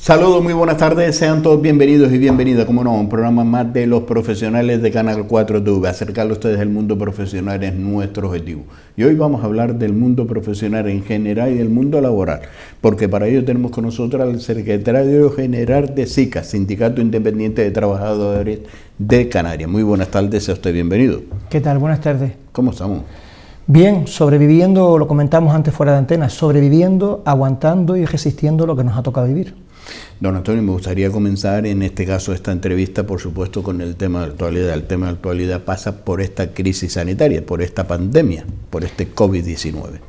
Saludos, muy buenas tardes, sean todos bienvenidos y bienvenidas, como no, a un programa más de los profesionales de Canal 4 TV. Acercarle a ustedes el mundo profesional es nuestro objetivo. Y hoy vamos a hablar del mundo profesional en general y del mundo laboral, porque para ello tenemos con nosotros al secretario general de SICA, Sindicato Independiente de Trabajadores de Canarias. Muy buenas tardes, sea usted bienvenido. ¿Qué tal? Buenas tardes. ¿Cómo estamos? Bien, sobreviviendo, lo comentamos antes fuera de antena, sobreviviendo, aguantando y resistiendo lo que nos ha tocado vivir. Don Antonio, me gustaría comenzar en este caso esta entrevista, por supuesto, con el tema de actualidad. El tema de actualidad pasa por esta crisis sanitaria, por esta pandemia, por este COVID-19.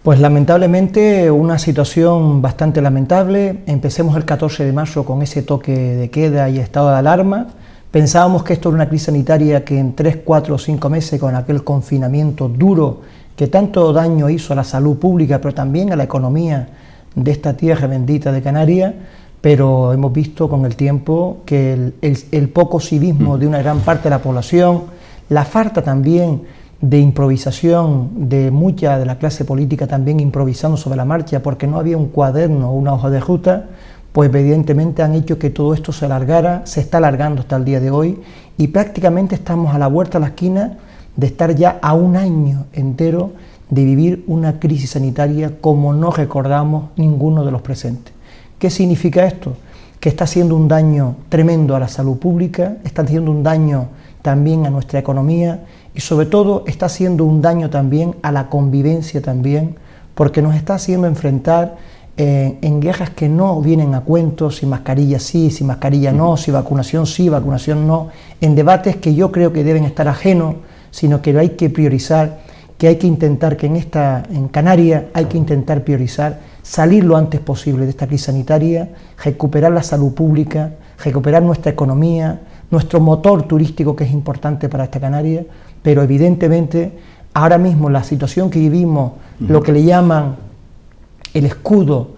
Pues lamentablemente una situación bastante lamentable. Empecemos el 14 de marzo con ese toque de queda y estado de alarma. Pensábamos que esto era una crisis sanitaria que en 3, 4 o 5 meses, con aquel confinamiento duro que tanto daño hizo a la salud pública, pero también a la economía de esta tierra bendita de Canarias, pero hemos visto con el tiempo que el poco civismo de una gran parte de la población, la falta también de improvisación de mucha de la clase política también improvisando sobre la marcha porque no había un cuaderno o una hoja de ruta, pues evidentemente han hecho que todo esto se alargara, se está alargando hasta el día de hoy y prácticamente estamos a la vuelta de la esquina de estar ya a un año entero de vivir una crisis sanitaria como no recordamos ninguno de los presentes. ¿Qué significa esto? Que está haciendo un daño tremendo a la salud pública, está haciendo un daño también a nuestra economía y sobre todo está haciendo un daño también a la convivencia también, porque nos está haciendo enfrentar en guerras que no vienen a cuentos, si mascarilla sí, si mascarilla no, si vacunación sí, vacunación no, en debates que yo creo que deben estar ajenos, sino que hay que priorizar, que hay que intentar que en Canarias hay que intentar priorizar salir lo antes posible de esta crisis sanitaria, recuperar la salud pública, recuperar nuestra economía, nuestro motor turístico que es importante para esta Canarias, pero evidentemente ahora mismo la situación que vivimos, lo que le llaman el escudo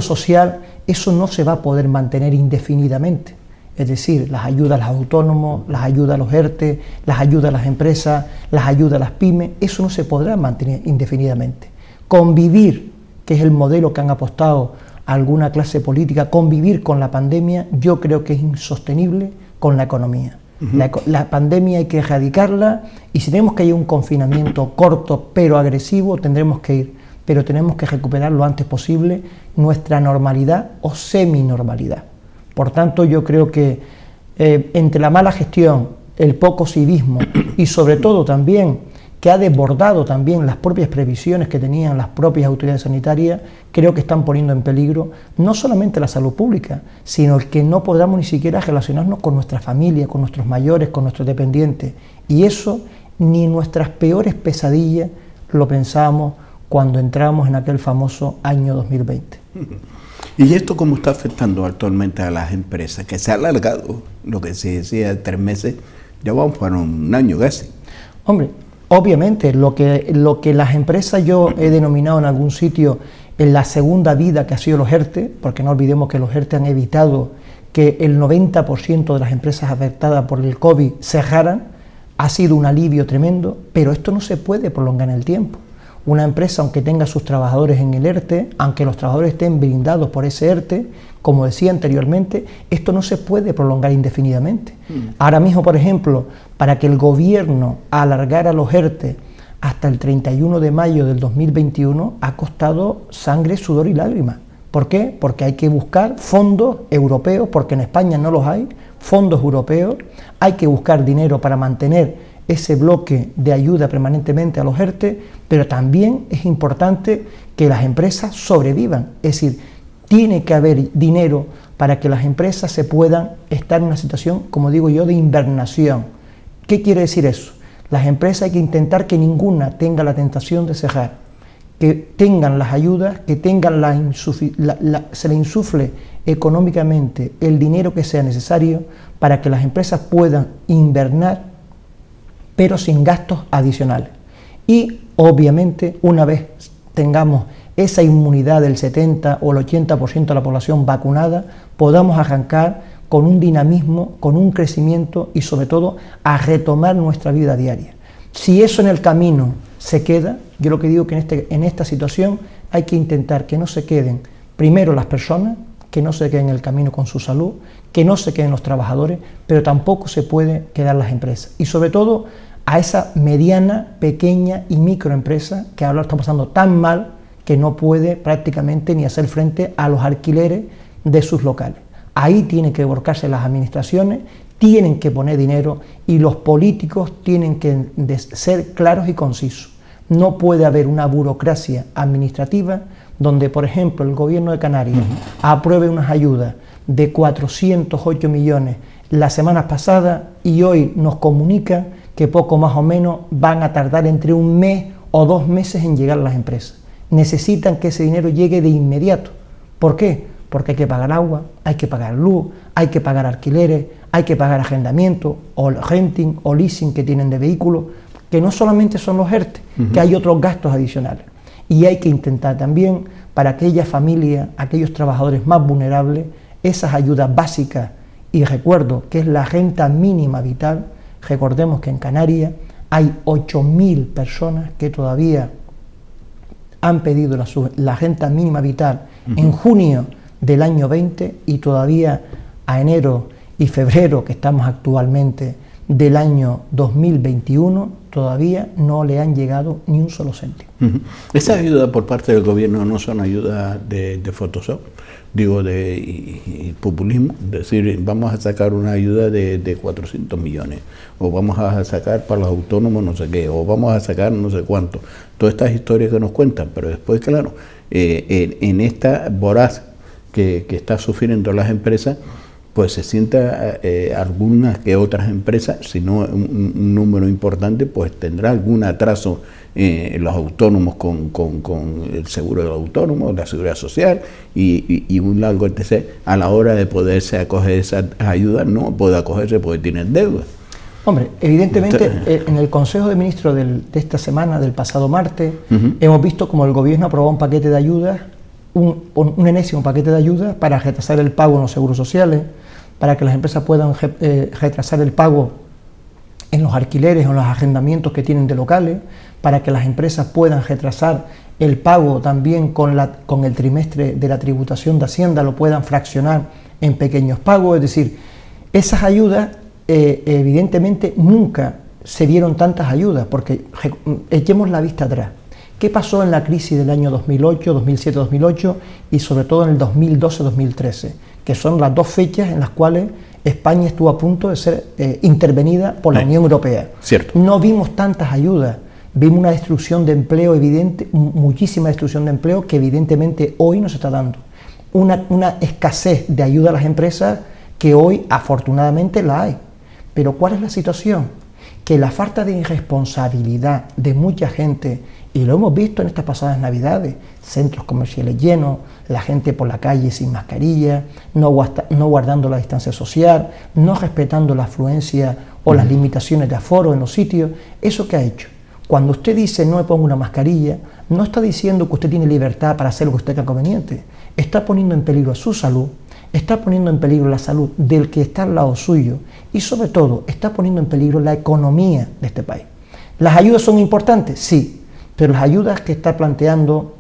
social, eso no se va a poder mantener indefinidamente. Es decir, las ayudas a los autónomos, las ayudas a los ERTE, las ayudas a las empresas, las ayudas a las pymes, eso no se podrá mantener indefinidamente. Convivir, que es el modelo que han apostado alguna clase política, convivir con la pandemia, yo creo que es insostenible con la economía. La pandemia hay que erradicarla y si tenemos que ir a un confinamiento corto pero agresivo, tendremos que ir, pero tenemos que recuperar lo antes posible nuestra normalidad o semi-normalidad. Por tanto, yo creo que entre la mala gestión, el poco civismo y sobre todo también que ha desbordado también las propias previsiones que tenían las propias autoridades sanitarias, creo que están poniendo en peligro no solamente la salud pública, sino el que no podamos ni siquiera relacionarnos con nuestra familia, con nuestros mayores, con nuestros dependientes. Y eso ni nuestras peores pesadillas lo pensábamos cuando entramos en aquel famoso año 2020. ¿Y esto cómo está afectando actualmente a las empresas? Que se ha alargado, lo que se decía, 3 meses, ya vamos para un año casi. Hombre, obviamente, lo que las empresas yo he denominado en algún sitio en la segunda vida que ha sido los ERTE, porque no olvidemos que los ERTE han evitado que el 90% de las empresas afectadas por el COVID cerraran, ha sido un alivio tremendo, pero esto no se puede prolongar en el tiempo. Una empresa, aunque tenga sus trabajadores en el ERTE, aunque los trabajadores estén blindados por ese ERTE, como decía anteriormente, esto no se puede prolongar indefinidamente. Ahora mismo, por ejemplo, para que el gobierno alargara los ERTE hasta el 31 de mayo del 2021, ha costado sangre, sudor y lágrimas. ¿Por qué? Porque hay que buscar fondos europeos, porque en España no los hay, fondos europeos, hay que buscar dinero para mantener ese bloque de ayuda permanentemente a los ERTE, pero también es importante que las empresas sobrevivan, es decir, tiene que haber dinero para que las empresas se puedan estar en una situación, como digo yo, de hibernación. ¿Qué quiere decir eso? Las empresas hay que intentar que ninguna tenga la tentación de cerrar, que tengan las ayudas, que tengan se le insufle económicamente el dinero que sea necesario para que las empresas puedan invernar, pero sin gastos adicionales. Y obviamente una vez tengamos esa inmunidad del 70 o el 80% de la población vacunada, podamos arrancar con un dinamismo, con un crecimiento y sobre todo a retomar nuestra vida diaria. Si eso en el camino se queda, yo lo que digo que en esta situación hay que intentar que no se queden primero las personas, que no se quede en el camino con su salud, que no se queden los trabajadores, pero tampoco se puede quedar las empresas. Y sobre todo a esa mediana, pequeña y microempresa que ahora está pasando tan mal que no puede prácticamente ni hacer frente a los alquileres de sus locales. Ahí tienen que volcarse las administraciones, tienen que poner dinero y los políticos tienen que ser claros y concisos. No puede haber una burocracia administrativa donde, por ejemplo, el gobierno de Canarias apruebe unas ayudas de 408 millones la semana pasada y hoy nos comunica que poco más o menos van a tardar entre un mes o 2 meses en llegar a las empresas. Necesitan que ese dinero llegue de inmediato. ¿Por qué? Porque hay que pagar agua, hay que pagar luz, hay que pagar alquileres, hay que pagar arrendamiento, o renting o leasing que tienen de vehículos, que no solamente son los ERTE, que hay otros gastos adicionales. Y hay que intentar también, para aquellas familias, aquellos trabajadores más vulnerables, esas ayudas básicas, y recuerdo que es la renta mínima vital. Recordemos que en Canarias hay 8.000 personas que todavía han pedido la renta mínima vital en junio del año 20 y todavía a enero y febrero, que estamos actualmente, del año 2021, todavía no le han llegado ni un solo céntimo. ¿Esa ayuda por parte del gobierno no son ayudas de Photoshop? Digo, de populismo, es decir, vamos a sacar una ayuda de 400 millones, o vamos a sacar para los autónomos no sé qué, o vamos a sacar no sé cuánto. Todas estas historias que nos cuentan, pero después, claro, en esta voraz que está sufriendo las empresas, pues se sienta algunas que otras empresas, si no un número importante, pues tendrá algún atraso los autónomos con el seguro del autónomo, la seguridad social y un largo etc. A la hora de poderse acoger esa ayuda, no puede acogerse porque tienen deuda. Hombre, evidentemente en el Consejo de Ministros de esta semana, del pasado martes, hemos visto como el gobierno aprobó un paquete de ayudas, un enésimo paquete de ayudas para retrasar el pago en los seguros sociales, para que las empresas puedan retrasar el pago en los alquileres o en los arrendamientos que tienen de locales, para que las empresas puedan retrasar el pago también con el trimestre de la tributación de Hacienda, lo puedan fraccionar en pequeños pagos. Es decir, esas ayudas evidentemente nunca se dieron tantas ayudas, porque echemos la vista atrás. ¿Qué pasó en la crisis del año 2008, 2007, 2008 y sobre todo en el 2012-2013? Que son las dos fechas en las cuales España estuvo a punto de ser intervenida por la Unión Europea. Cierto. No vimos tantas ayudas, vimos una destrucción de empleo evidente, muchísima destrucción de empleo que evidentemente hoy no se está dando. Una escasez de ayuda a las empresas que hoy afortunadamente la hay. Pero ¿cuál es la situación? Que la falta de irresponsabilidad de mucha gente, y lo hemos visto en estas pasadas navidades, centros comerciales llenos, la gente por la calle sin mascarilla, no guardando la distancia social, no respetando la afluencia o las limitaciones de aforo en los sitios. ¿Eso qué ha hecho? Cuando usted dice no me pongo una mascarilla, no está diciendo que usted tiene libertad para hacer lo que usted cree conveniente. Está poniendo en peligro su salud, está poniendo en peligro la salud del que está al lado suyo y sobre todo está poniendo en peligro la economía de este país. ¿Las ayudas son importantes? Sí, pero las ayudas que está planteando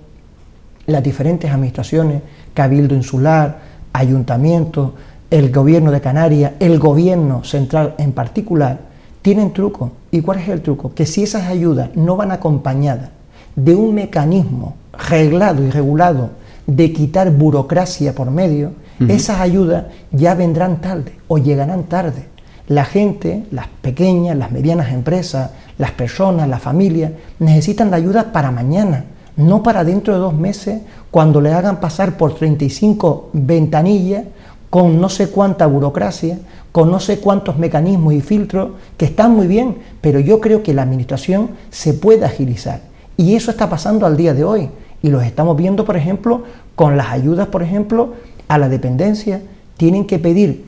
las diferentes administraciones, Cabildo Insular, Ayuntamientos, el Gobierno de Canarias, el Gobierno Central en particular, tienen truco. ¿Y cuál es el truco? Que si esas ayudas no van acompañadas de un mecanismo reglado y regulado de quitar burocracia por medio, esas ayudas ya vendrán tarde o llegarán tarde. La gente, las pequeñas, las medianas empresas, las personas, las familias, necesitan la ayuda para mañana, no para dentro de 2 meses, cuando le hagan pasar por 35 ventanillas con no sé cuánta burocracia, con no sé cuántos mecanismos y filtros, que están muy bien, pero yo creo que la administración se puede agilizar. Y eso está pasando al día de hoy. Y los estamos viendo, por ejemplo, con las ayudas, por ejemplo, a la dependencia. Tienen que pedir,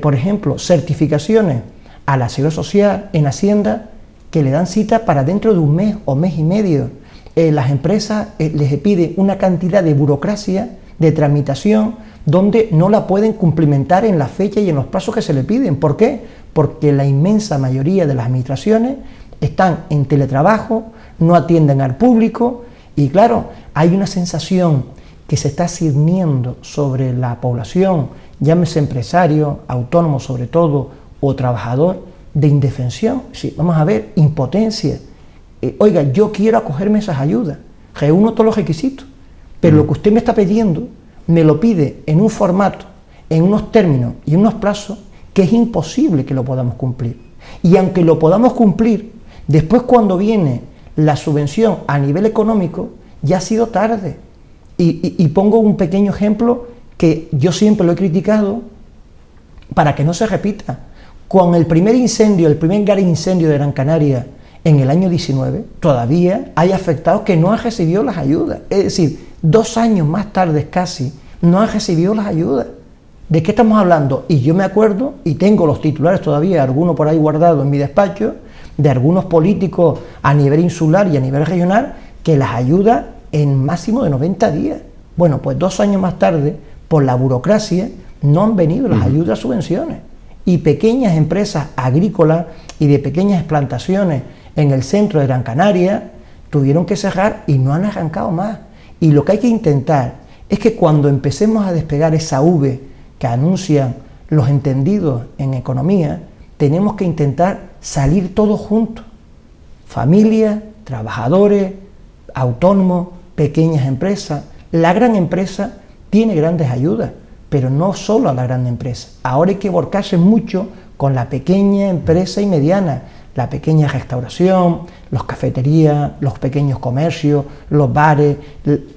por ejemplo, certificaciones a la Seguridad Social en Hacienda, que le dan cita para dentro de 1 mes o mes y medio. Las empresas les piden una cantidad de burocracia, de tramitación, donde no la pueden cumplimentar en la fecha y en los plazos que se le piden. ¿Por qué? Porque la inmensa mayoría de las administraciones están en teletrabajo, no atienden al público y claro, hay una sensación que se está ciñendo sobre la población, llámese empresario, autónomo sobre todo, o trabajador, de indefensión. Sí, vamos a ver, impotencia. Oiga, yo quiero acogerme a esas ayudas, reúno todos los requisitos, pero lo que usted me está pidiendo, me lo pide en un formato, en unos términos y en unos plazos que es imposible que lo podamos cumplir. Y aunque lo podamos cumplir, después cuando viene la subvención a nivel económico, ya ha sido tarde. Y pongo un pequeño ejemplo que yo siempre lo he criticado para que no se repita. Con el primer incendio, el primer gran incendio de Gran Canaria en el año 19, todavía hay afectados que no han recibido las ayudas. Es decir, 2 años más tarde casi, no han recibido las ayudas. ¿De qué estamos hablando? Y yo me acuerdo, y tengo los titulares todavía, algunos por ahí guardados en mi despacho, de algunos políticos a nivel insular y a nivel regional, que las ayudas en máximo de 90 días. Bueno, pues 2 años más tarde, por la burocracia, no han venido las ayudas, subvenciones. Y pequeñas empresas agrícolas y de pequeñas plantaciones en el centro de Gran Canaria tuvieron que cerrar y no han arrancado más. Y lo que hay que intentar es que cuando empecemos a despegar esa V que anuncian los entendidos en economía, tenemos que intentar salir todos juntos. Familias, trabajadores, autónomos, pequeñas empresas. La gran empresa tiene grandes ayudas, pero no solo a la gran empresa. Ahora hay que volcarse mucho con la pequeña empresa y mediana, la pequeña restauración, las cafeterías, los pequeños comercios, los bares,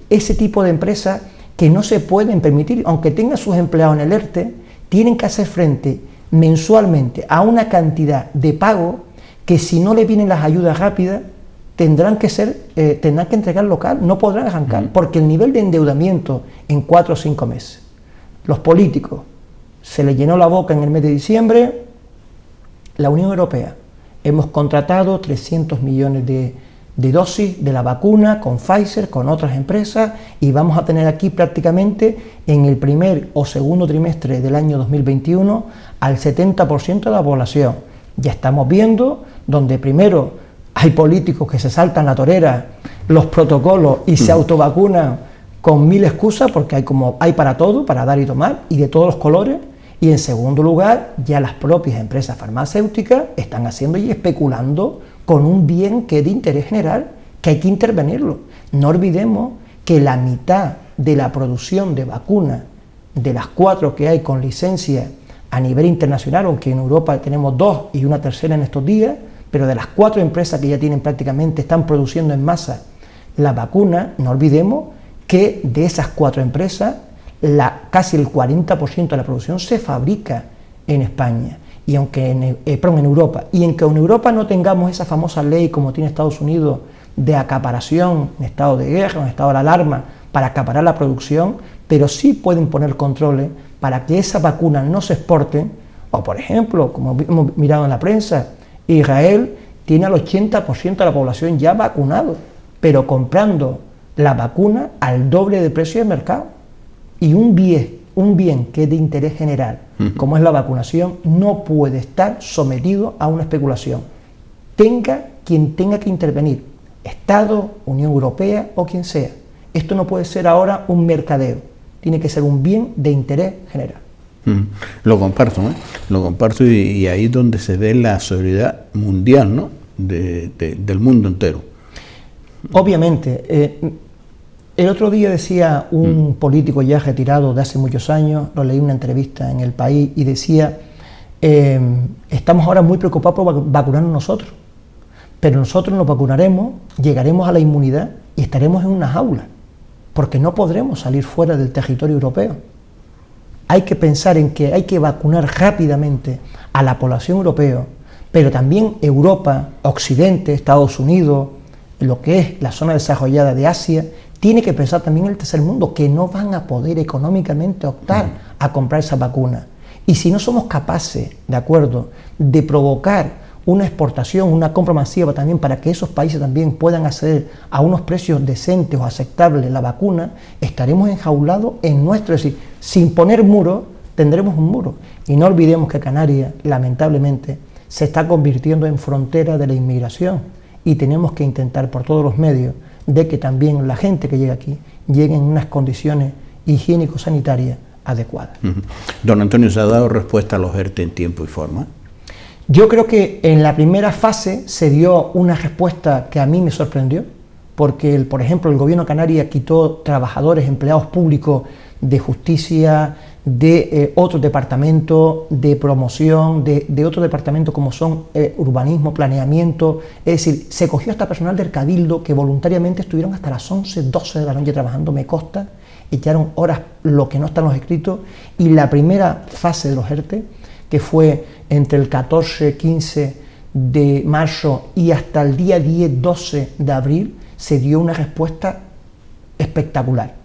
ese tipo de empresas que no se pueden permitir, aunque tengan sus empleados en el ERTE, tienen que hacer frente mensualmente a una cantidad de pago que si no le vienen las ayudas rápidas, tendrán que entregar local, no podrán arrancar, porque el nivel de endeudamiento en 4 o 5 meses. Los políticos, se les llenó la boca en el mes de diciembre, la Unión Europea, hemos contratado 300 millones de dosis de la vacuna con Pfizer, con otras empresas, y vamos a tener aquí prácticamente en el primer o segundo trimestre del año 2021 al 70% de la población. Ya estamos viendo donde primero hay políticos que se saltan la torera, los protocolos y se autovacunan con 1000 excusas, porque hay para todo, para dar y tomar, y de todos los colores. Y en segundo lugar, ya las propias empresas farmacéuticas están haciendo y especulando con un bien que es de interés general, que hay que intervenirlo. No olvidemos que la mitad de la producción de vacunas, de las 4 que hay con licencia a nivel internacional, aunque en Europa tenemos 2 y una tercera en estos días, pero de las 4 empresas que ya tienen prácticamente, están produciendo en masa la vacuna, no olvidemos que de esas 4 empresas, casi el 40% de la producción se fabrica en España, y aunque en Europa, y aunque en Europa no tengamos esa famosa ley como tiene Estados Unidos de acaparación, en estado de guerra, en estado de alarma, para acaparar la producción, pero sí pueden poner controles para que esas vacunas no se exporten, o por ejemplo, como hemos mirado en la prensa, Israel tiene al 80% de la población ya vacunado, pero comprando la vacuna al doble de precio del mercado. Y un bien que es de interés general, como es la vacunación, no puede estar sometido a una especulación. Tenga quien tenga que intervenir, Estado, Unión Europea o quien sea. Esto no puede ser ahora un mercadeo, tiene que ser un bien de interés general. Lo comparto, lo comparto, y ahí es donde se ve la solidaridad mundial, ¿no? del mundo entero. Obviamente, el otro día decía un político ya retirado de hace muchos años, lo leí en una entrevista en El País, y decía, estamos ahora muy preocupados por vacunarnos nosotros, pero nosotros nos vacunaremos, llegaremos a la inmunidad y estaremos en una jaula, porque no podremos salir fuera del territorio europeo. Hay que pensar en que hay que vacunar rápidamente a la población europea, pero también Europa, Occidente, Estados Unidos, lo que es la zona desarrollada de Asia, tiene que pensar también el tercer mundo, que no van a poder económicamente optar a comprar esa vacuna. Y si no somos capaces, de acuerdo, de provocar una exportación, una compra masiva también para que esos países también puedan acceder a unos precios decentes o aceptables la vacuna, estaremos enjaulados en nuestro, es decir, sin poner muro, tendremos un muro. Y no olvidemos que Canarias, lamentablemente, se está convirtiendo en frontera de la inmigración, y tenemos que intentar por todos los medios de que también la gente que llega aquí llegue en unas condiciones higiénico-sanitarias adecuadas. Don Antonio, ¿se ha dado respuesta a los ERTE en tiempo y forma? Yo creo que en la primera fase se dio una respuesta que a mí me sorprendió, porque, por ejemplo, el gobierno de Canarias quitó trabajadores, empleados públicos de justicia, de otros departamentos, de promoción, de otros departamentos como son urbanismo, planeamiento, es decir, se cogió hasta personal del Cabildo que voluntariamente estuvieron hasta las 11, 12 de la noche trabajando, me consta, echaron horas lo que no están los escritos, y la primera fase de los ERTE, que fue entre el 14, 15 de marzo y hasta el día 10, 12 de abril, se dio una respuesta espectacular.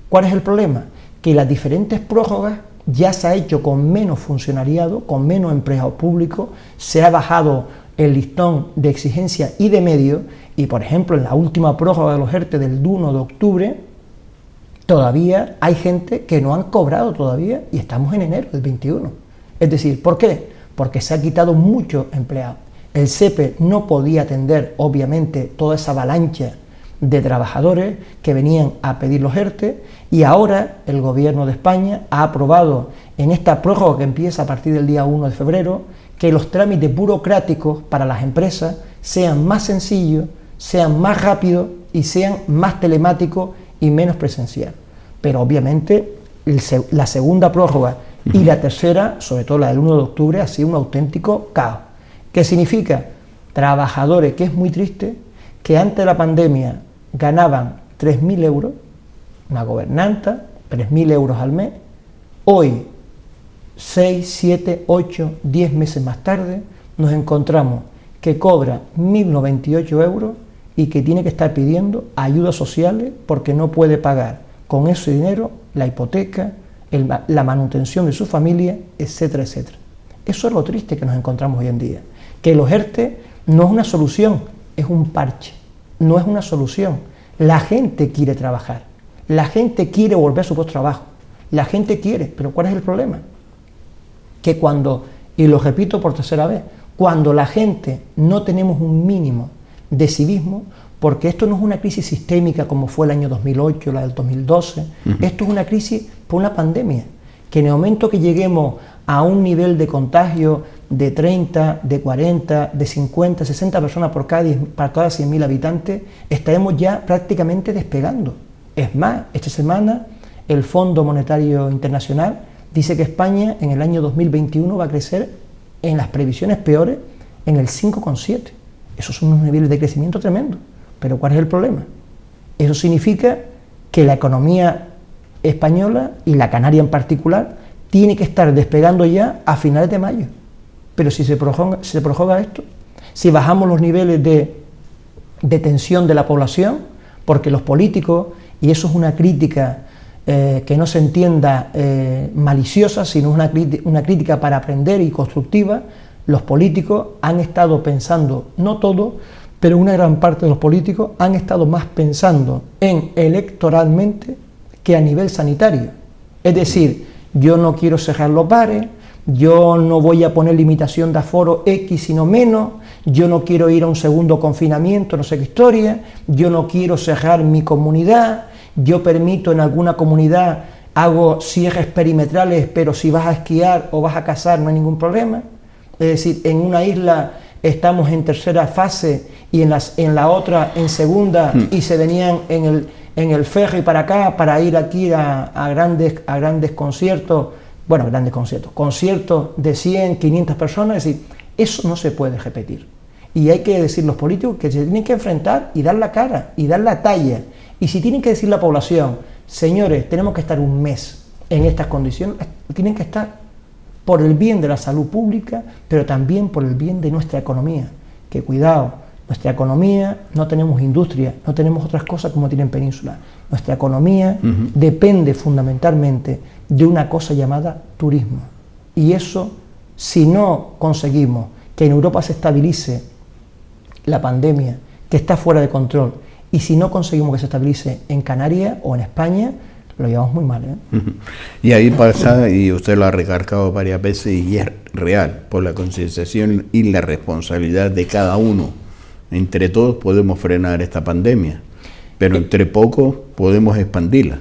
¿Cuál es el problema? Que las diferentes prórrogas ya se ha hecho con menos funcionariado, con menos empleados públicos, se ha bajado el listón de exigencia y de medios, y por ejemplo en la última prórroga de los ERTE del 1 de octubre, todavía hay gente que no han cobrado todavía y estamos en enero del 21. Es decir, ¿por qué? Porque se ha quitado muchos empleados. El SEPE no podía atender, obviamente, toda esa avalancha de trabajadores que venían a pedir los ERTE, y ahora el Gobierno de España ha aprobado en esta prórroga que empieza a partir del día 1 de febrero que los trámites burocráticos para las empresas sean más sencillos, sean más rápidos y sean más telemáticos y menos presencial. Pero obviamente la segunda prórroga y la tercera, sobre todo la del 1 de octubre, ha sido un auténtico caos. ¿Qué significa? Trabajadores, que es muy triste, que antes de la pandemia ganaban 3.000 euros, una gobernanta, 3.000 euros al mes, hoy, 6, 7, 8, 10 meses más tarde, nos encontramos que cobra 1.098 euros y que tiene que estar pidiendo ayudas sociales porque no puede pagar con ese dinero la hipoteca, la manutención de su familia, etcétera, etcétera. Eso es lo triste que nos encontramos hoy en día, que los ERTE no es una solución, es un parche, no es una solución. La gente quiere trabajar, la gente quiere volver a su puesto de trabajo, la gente quiere, pero ¿cuál es el problema? Que cuando, y lo repito por tercera vez, cuando la gente no tenemos un mínimo de civismo, porque esto no es una crisis sistémica como fue el año 2008, la del 2012, esto es una crisis por una pandemia, que en el momento que lleguemos a un nivel de contagio de 30, de 40, de 50, 60 personas por cada 100.000 habitantes, estaremos ya prácticamente despegando. Es más, esta semana el Fondo Monetario Internacional dice que España en el año 2021 va a crecer, en las previsiones peores, en el 5,7. Esos son unos niveles de crecimiento tremendos. Pero ¿cuál es el problema? Eso significa que la economía española, y la canaria en particular, tiene que estar despegando ya a finales de mayo. Pero si se prorroga esto, si bajamos los niveles de tensión de la población, porque los políticos, y eso es una crítica que no se entienda maliciosa, sino una crítica para aprender y constructiva, los políticos han estado pensando, no todo, pero una gran parte de los políticos han estado más pensando en electoralmente que a nivel sanitario. Es decir, yo no quiero cerrar los bares, yo no voy a poner limitación de aforo X sino menos, yo no quiero ir a un segundo confinamiento, no sé qué historia, yo no quiero cerrar mi comunidad, yo permito en alguna comunidad, hago cierres perimetrales, pero si vas a esquiar o vas a cazar no hay ningún problema. Es decir, en una isla estamos en tercera fase y en la otra en segunda, y se venían en el ferry para acá para ir aquí a grandes conciertos, bueno, conciertos de 100, 500 personas. Es decir, eso no se puede repetir. Y hay que decir los políticos que se tienen que enfrentar y dar la cara y dar la talla. Y si tienen que decir la población, señores, tenemos que estar un mes en estas condiciones, tienen que estar por el bien de la salud pública, pero también por el bien de nuestra economía. Que cuidado, nuestra economía, no tenemos industria, no tenemos otras cosas como tienen Península. Nuestra economía depende fundamentalmente de una cosa llamada turismo. Y eso, si no conseguimos que en Europa se estabilice la pandemia, que está fuera de control, y si no conseguimos que se estabilice en Canarias o en España, lo llevamos muy mal, ¿eh? Y ahí pasa, y usted lo ha recargado varias veces, y es real, por la concienciación y la responsabilidad de cada uno. Entre todos podemos frenar esta pandemia. pero entre poco podemos expandirla.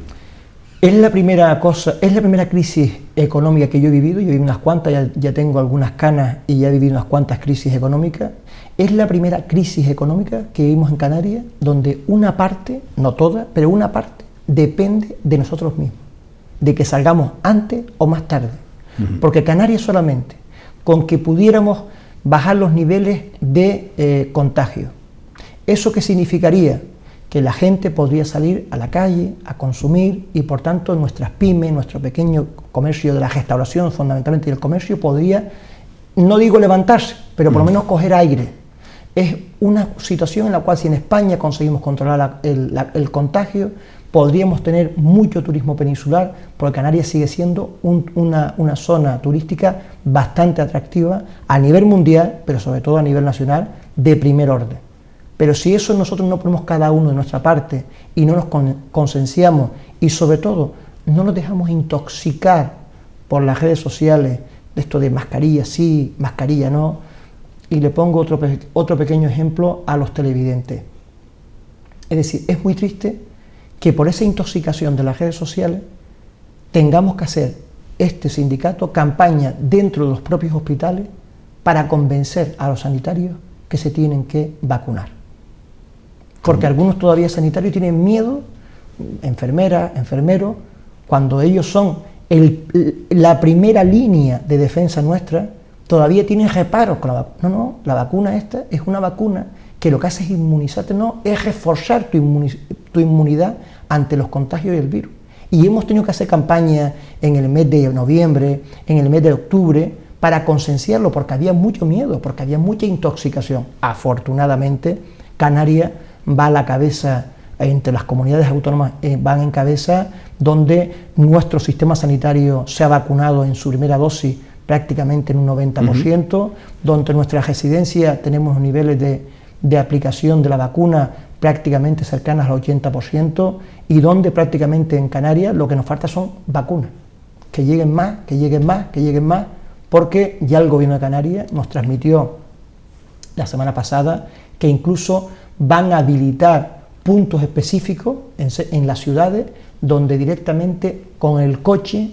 Es la primera crisis económica que yo he vivido. Yo he vivido unas cuantas, ya tengo algunas canas y ya he vivido unas cuantas crisis económicas. Es la primera crisis económica que vivimos en Canarias, donde una parte, no toda, pero una parte, depende de nosotros mismos, de que salgamos antes o más tarde. Porque Canarias solamente, con que pudiéramos bajar los niveles de contagio, ¿eso qué significaría? Que la gente podría salir a la calle a consumir y por tanto nuestras pymes, nuestro pequeño comercio de la restauración fundamentalmente y el comercio podría, no digo levantarse, pero por lo menos coger aire. Es una situación en la cual si en España conseguimos controlar el contagio, podríamos tener mucho turismo peninsular, porque Canarias sigue siendo una zona turística bastante atractiva a nivel mundial, pero sobre todo a nivel nacional, de primer orden. Pero si eso nosotros no ponemos cada uno de nuestra parte y no nos concienciamos y sobre todo no nos dejamos intoxicar por las redes sociales de esto de mascarilla sí, mascarilla no, y le pongo otro pequeño ejemplo a los televidentes. Es decir, es muy triste que por esa intoxicación de las redes sociales tengamos que hacer este sindicato campaña dentro de los propios hospitales para convencer a los sanitarios que se tienen que vacunar. Porque algunos todavía sanitarios tienen miedo, enfermeras, enfermeros, cuando ellos son la primera línea de defensa nuestra, todavía tienen reparos con la vacuna. No, la vacuna esta es una vacuna que lo que hace es inmunizarte, no, es reforzar tu inmunidad ante los contagios del virus. Y hemos tenido que hacer campaña en el mes de noviembre, en el mes de octubre, para concienciarlo, porque había mucho miedo, porque había mucha intoxicación. Afortunadamente, Canarias va a la cabeza, entre las comunidades autónomas van en cabeza, donde nuestro sistema sanitario se ha vacunado en su primera dosis prácticamente en un 90%, donde en nuestra residencia tenemos niveles de aplicación de la vacuna prácticamente cercanas al 80%, y donde prácticamente en Canarias lo que nos falta son vacunas, que lleguen más, que lleguen más, que lleguen más, porque ya el gobierno de Canarias nos transmitió la semana pasada que incluso van a habilitar puntos específicos en las ciudades donde directamente con el coche,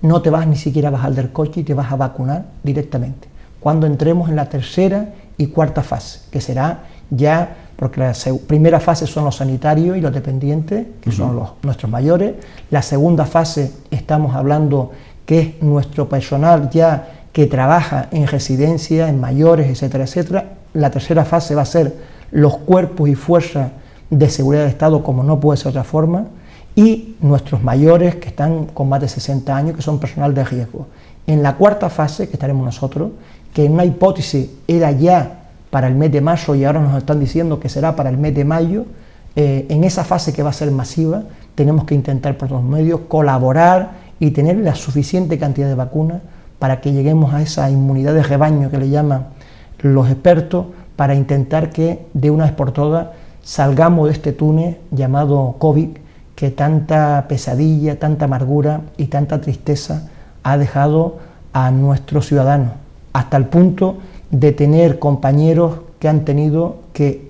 no te vas ni siquiera a bajar del coche y te vas a vacunar directamente. Cuando entremos en la tercera y cuarta fase, que será ya, porque la primera fase son los sanitarios y los dependientes, que son nuestros mayores. La segunda fase estamos hablando que es nuestro personal ya que trabaja en residencia, en mayores, etcétera, etcétera. La tercera fase va a ser los cuerpos y fuerzas de seguridad de Estado, como no puede ser de otra forma, y nuestros mayores que están con más de 60 años, que son personal de riesgo. En la cuarta fase, que estaremos nosotros, que en una hipótesis era ya para el mes de marzo y ahora nos están diciendo que será para el mes de mayo, en esa fase que va a ser masiva, tenemos que intentar por todos los medios colaborar y tener la suficiente cantidad de vacunas para que lleguemos a esa inmunidad de rebaño que le llaman los expertos, para intentar que de una vez por todas salgamos de este túnel llamado COVID, que tanta pesadilla, tanta amargura y tanta tristeza ha dejado a nuestros ciudadanos, hasta el punto de tener compañeros que han tenido que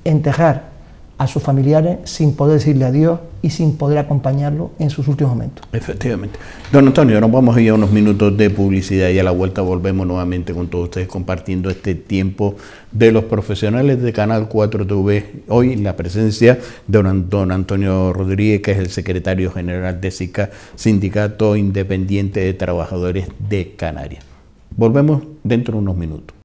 enterrar a sus familiares sin poder decirle adiós y sin poder acompañarlo en sus últimos momentos. Efectivamente. Don Antonio, nos vamos a ir a unos minutos de publicidad y a la vuelta volvemos nuevamente con todos ustedes compartiendo este tiempo de los profesionales de Canal 4 TV. Hoy la presencia de don Antonio Rodríguez, que es el secretario general de SICA, Sindicato Independiente de Trabajadores de Canarias. Volvemos dentro de unos minutos.